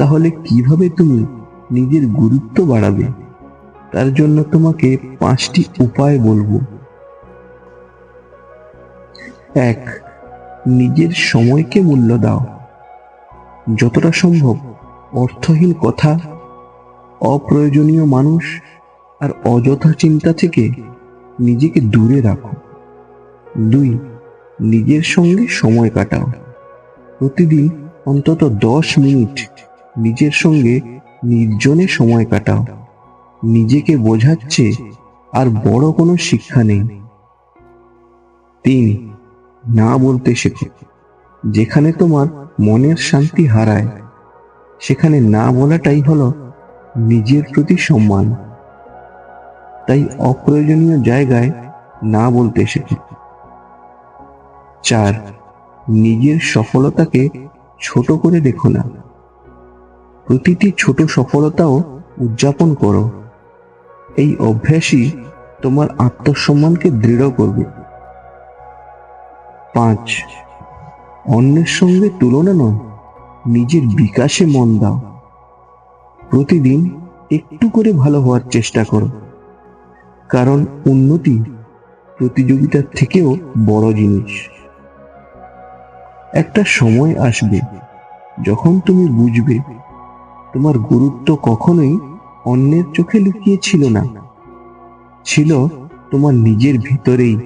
তাহলে কিভাবে তুমি নিজের গুরুত্ব বাড়াবে? তার জন্য তোমাকে 5টি উপায় বলবো। 1. নিজের সময়কে মূল্য দাও। যতটা সম্ভব অর্থহীন কথা, অপ্রয়োজনীয় মানুষ আর অযথা চিন্তা থেকে নিজেকে দূরে রাখো। 2. নিজের সঙ্গে সময় কাটাও। প্রতিদিন অন্তত 10 মিনিট নিজের সঙ্গে নির্জনে সময় কাটাও। নিজেকে বোঝাচ্ছে আর বড় কোনো শিক্ষা নেই। 3. না বলতে শেখো। যেখানে তোমার মনের শান্তি হারায়, সেখানে না বলাটাই হলো নিজের প্রতি সম্মান। তাই অপ্রয়োজনীয় জায়গায় না বলতে শেখো। 4. নিজের সফলতাকে ছোট করে দেখো না। প্রতিটি ছোট সফলতাও উদযাপন করো। এই অভ্যাসই তোমার আত্মসম্মানকে দৃঢ় করবে। 5. অন্যের সঙ্গে তুলনা নয়, নিজের বিকাশে মন দাও। প্রতিদিন একটু করে ভালো হওয়ার চেষ্টা করো, কারণ উন্নতি প্রতিযোগিতার থেকেও বড় জিনিস। একটা সময় আসবে যখন তুমি বুঝবে তোমার গুরুত্ব কখনোই অন্যের চোখে লুকিয়ে ছিল না, ছিল তোমার নিজের ভিতরেই।